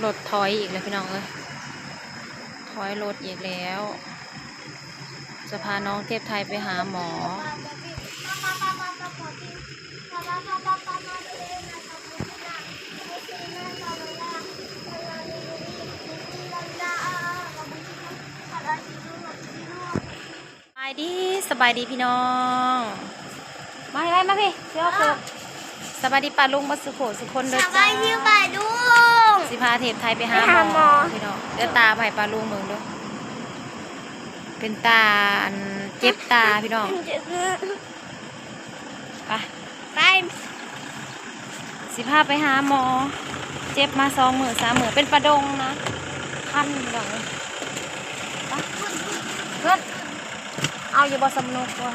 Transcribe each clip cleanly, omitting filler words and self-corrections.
รถถอยอีกแล้วพี่น้องเอ้ยถอยรถอีกแล้วจะพาน้องเทพไทยไปหาหมอสบายดีพี่น้องมาให้ไรมาพี่เชื่อคือสบายดีป่าลุงมาสุโขสุคนเด้อจ้าสบายดีป่าลุงสิพาเทพไทยไปหาหมอพี่น้องเดี๋ยวตาไปป่าลุงเมืองด้วยเป็นตาเจ็บตาพี่น้องไปสิพาไปหาหมอเจ็บมา2 มื้อ 3 มื้อเป็นประดงนะคันพี่น้องเลยไปเพื่อนเอาอย่าบอสนุกว่ะ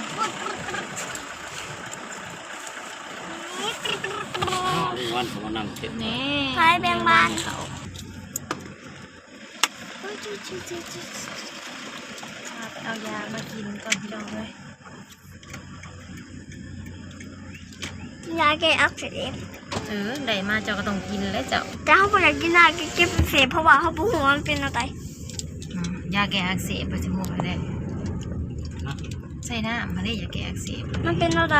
วันเขามานั่งเก็บนี่ไปแบ่งบ้านเขาไปเอายามากินก่อนพี่น้องเลยยาแก้อักเสบได้มาเจ้าก็ต้องกินแล้วเจ้าแต่เขาบอกอยากกินยาแก้อักเสบเพราะว่าเขาปวดหัวมันเป็นอะไรยาแก้อักเสบไปถึงหัวเลยใส่น้ำมาได้ยาแก้อักเสบมันเป็นอะไร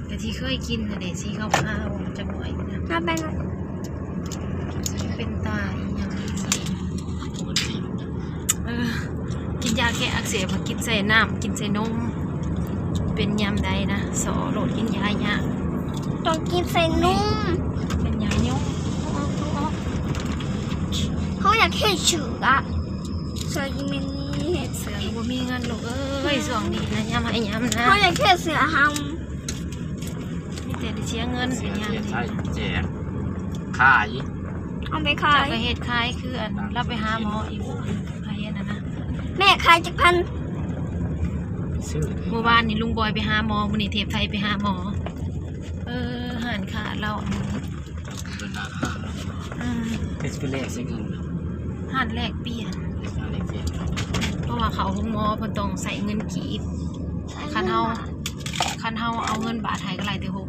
แต่ที่เคยกินน่ะเด็กที่เขาพาจะหน่อยนะน่าเป็นตาอีกอย่างกินยาแก้อักเสบมากินใส่น้ำกินใส่นมเป็นยำใดนะสอโหลดกินยาเนี่ยต้องกินใส่นุ่มเป็นยาเนี้ยเขาอยากเห็ดเฉือเสือยิมินี่เห็ดเสือบ่มีเงินลูกส่วงนี้นะยำให้ยำนะเขาอยากเห็ดเสือหำมีแต่เสียเงินเป็นยำใช่แจกขายเอาไปขายก็เห็ดขายคือเราไปหาหมออีกใครนะแม่ขายจากพันเมื่อวานนี่ลุงบอยไปหาหมอมื้อนี้เทพไทยไปหาหมอหันขาเราเป็นเลขสิเงินหันแรกเปลี่ยนเพราะว่าเขาห้องหมอเพิ่นต้องใส่เงินกีบคันเฮาเอาเงินบาทไทยก็ไล่ถึง60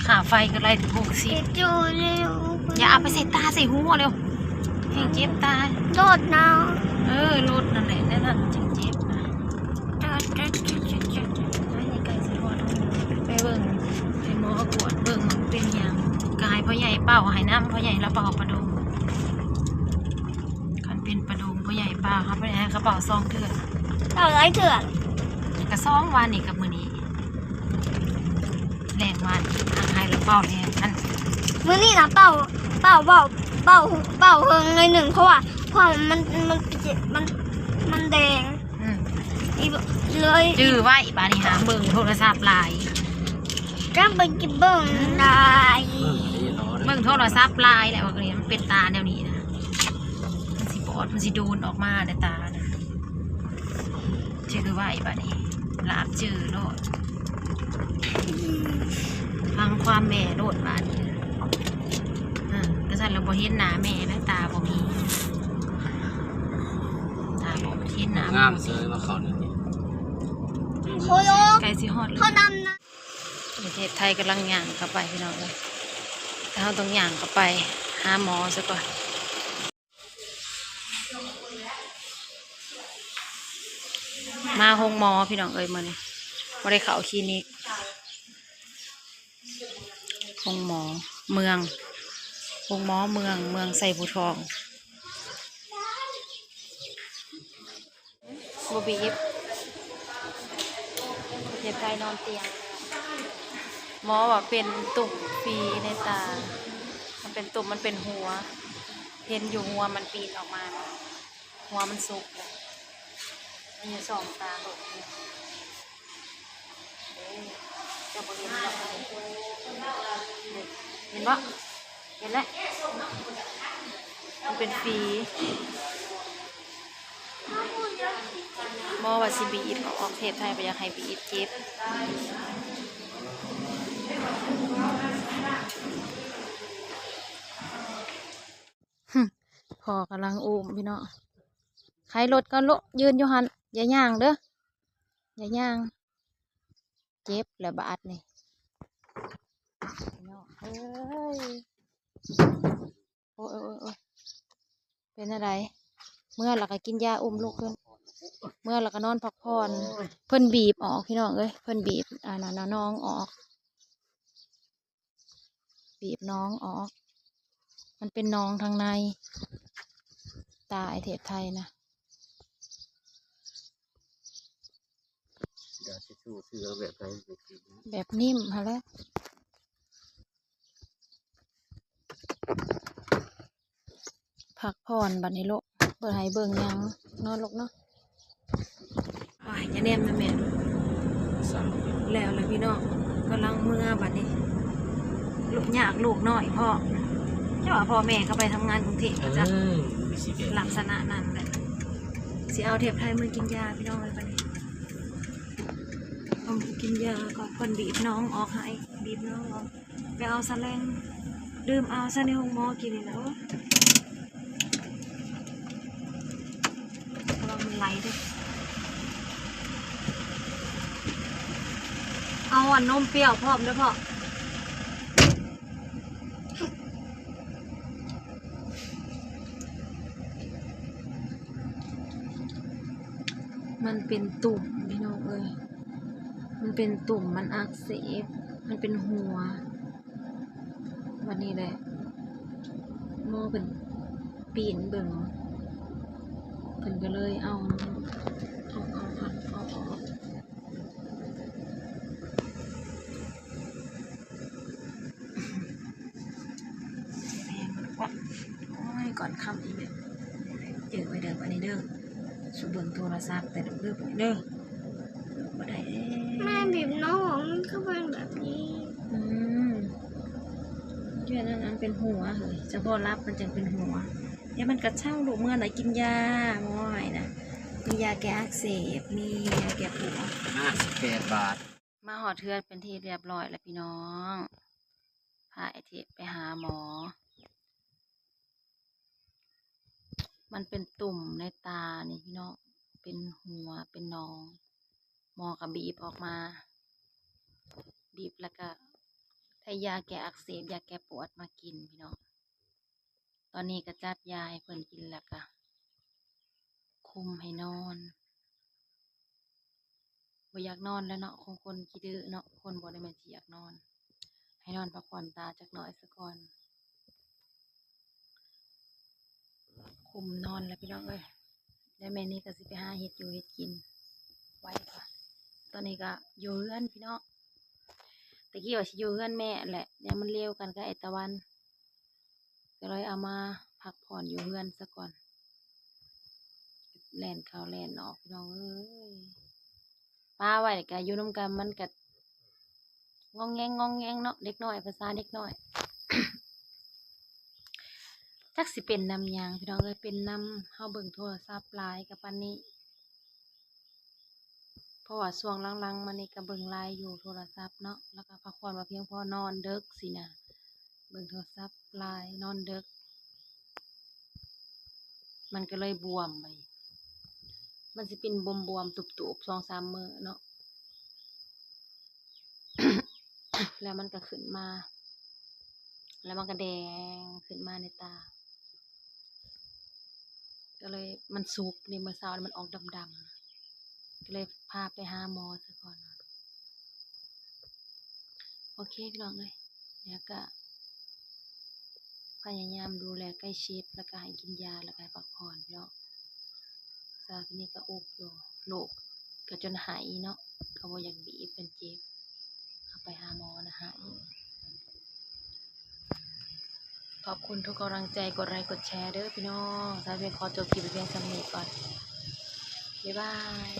ค่าไฟก็ไล่ถึง60อย่าเอาไปใส่ตาใส่หูเร็วเห็นเจ็บตาโดดนะรถนั่นแหละนั่นจริงเจ็บนะไปเบิ่งให้หมอกวดเบิ่งเป็นอย่างกายพ่อใหญ่เป่าให้น้ำพ่อใหญ่แล้วเป่าประดงคันเป็นประดงพ่อใหญ่เป่าครับพ่อใหญ่เขาเป่าซองเถื่อนไรเถื่อนกระซองวานนี่กับมือนี้แรงวานทางไฮแล้วเป่าแรงนั่นมือนี่นะเป่าเฮิงเลย1เพราะว่ามันแดงเลยจื้อไว้บานี่หาเบิ่งโทรศัพท์ลายก็ไปกินเบิ่งลายเบิ่งโทรศัพท์ลายแหละว่าเนี้ยมันเป็นตาแนวนี้นะมันสิปอดมันสิโดนออกมาในตานะจื้อไว้บานี่ลาบจื้อโลดฟังความแม่โลดบานี่ก็สั่นเราบ่เห็นหน้าแม่นะตาบ่มีตาบ่เห็นหน้างามเสยมาเขาเนี่ยโคโยไก่สิฮอดเขานำนะประเทศไทยกำลังย่างเข้าไปพี่น้องเลยแต่เราต้องย่างเข้าไปหาหมอซะก่อนมาห้องหมอพี่น้องเอ้ยมื้อนี้บ่ได้เข้าคลินิกห้องหมอเมืองห้องหมอเมืองไส่ผู้ทองบ่บีบประเทศไทยนอนเตียงหมอว่าเป็นตุ่มฝีในตามันเป็นตุ่มมันเป็นหัวเห็นอยู่หัวมันปีนออกมาหัวมันสุกเลยมันอยู่2 ตาหลดจะบริเวณเห็นปะเห็นแล้วมันเป็นฝีหมอว่าสิบีดออกเทปไทยไปอยากให้บีดเจ็บพอกำลังอุ้มพี่น้องใครรถก็ยืนอยู่หันอย่าย่างเด้ออย่าย่างเจ็บแล้วบาดนี่พี่น้อง โอ้ยโอ้ยโอ้ยเป็นอะไรเมื่อเราก็กินยาอุ้มลูกขึ้นเมื่อเราก็นอนพักผ่อนเพิ่นบีบออกพี่น้องเอ้ยเพิ่นบีบน้องออกบีบน้องออกมันเป็นน้องทางในตาไอเทปไทยนะ เดี๋ยวจะสู้ซื้อแบบไหนไปกิน แบบนิ่มฮะแล้วพักผ่อนบัดนี้ลูกเปิดให้เบิ่งยังนอนลูกเนาะอ้ายอย่าแนมนะแม่ สั่ง แล้วเลยพี่น้องกำลังเมื่อบัดนี้ลูกยากลูกน้อยพ่อเจ้าว่าพ่อแม่เขาไปทำงานกรุงเทพจ้ะ มีสีแดง ลักษณะนั้นแหละสิเอาเทปไทยมือกินยาพี่น้องเลยบัดนี้เอามือกินยาก่อนคนบีบน้องออกให้บีบน้องออกไปเอาสแลงดื่มเอาซะในห้องหมอกินนี่แหล้วระวังมันไหลเด้วยเอาอันนมเปรี้ยวพร้อมด้วยพ่อมันเป็นตุ่มพี่น้องเอ้ยมันเป็นตุ่มมันอักเสบมันเป็นหัววันนี้แหละหมอเป็นปีนเบิ่งเพิ่นก็เลยเอาโอ้ยก่อนคำอีกเนี่ยเจอไปเด้อวันนี้เด้อสุเบิ่งโทรศัพท์แต่เด้อเด้อบ่ได้เด้ แม่บีบน้องมันก็เป็นแบบนี้ เยื่อนั้นเป็นหัวเฮ้ยเฉพาะรับมันจะเป็นหัวเดี๋ยวมันกระเช่าลูกเมื่อไหร่กินยาหมอให้นะมียาแก้อักเสบมียาแก้ปวด 58 บาท มาหอดเทือนเป็นที่เรียบร้อยแล้วพี่น้องพาไอเทปไปหาหมอ มันเป็นตุ่มในตานี่พี่น้องเป็นหัวเป็นหนองหมอกับบีบออกมา บีบแล้วก็ให้ยาแก้อักเสบยาแก้ปวดมากินพี่น้องตอนนี้ก็จัดยาให้เพิ่นกินแล้วก็คุมให้นอนบ่อยากนอนแล้วเนาะของคนขี้ดื้อเนาะคนบ่ได้แม่นสิอยากนอนให้นอนพักผ่อนตาจักหน่อยซะก่อนคุมนอนแล้วพี่น้องเอ้ยแล้วแม่นี่ก็สิไปหาเฮ็ดอยู่เฮ็ดกินไว้ก่อนตอนนี้ก็อยู่เรือนพี่น้องตะกี้ว่าสิอยู่เรือนแม่แหละเนี่ยมันเร็วกันกับไอ้ตะวันก็เลยเอามาพักผ่อนอยู่เรือนซะก่อนแล่นเข้าแล่นออกพี่น้องเอ้ยป้าไว้ก็อยู่นำกันมันก็งองแงเนาะเด็กน้อยภาษาเด็กน้อย จักสิเป็นนำหยังพี่น้องเอ้ยเป็นนำเฮาเบิ่งโทรศัพท์หลายกับปานนี้เพราะว่าช่วงหลังๆมานี่ก็เบิ่งไลน์อยู่โทรศัพท์เนาะแล้วก็พักผ่อนมาเพียงพอนอนดึกสินะเบิ่งโทรศัพท์ไลน์นอนดึกมันก็เลยบวมไปมันสิเป็นบวมๆตุบๆ 2-3 มื้อเนาะ แล้วมันก็ขึ้นมาแล้วมันก็แดงขึ้นมาในตาก็เลยมันสุกนี่เมื่อเช้ามันออกดำๆก็เลยพาไปหาหมอซะก่อนโอเคพี่น้องเลยเดี๋ยวก็พยายามดูแลใกล้ชิดแล้วก็ให้กินยาแล้วก็ให้พักผ่อนเนาะซาคนนี้ก็อุกอยู่โรคก็จนหายเนาะเขาบอกอยากบีบเป็นเจ็บเอาไปหาหมอนะหายขอบคุณทุกกำลังใจกดไลค์กดแชร์เด้อพี่น้องสาวเป็นขอจบคลิปเพียงเท่านี้ก่อนบ๊ายบาย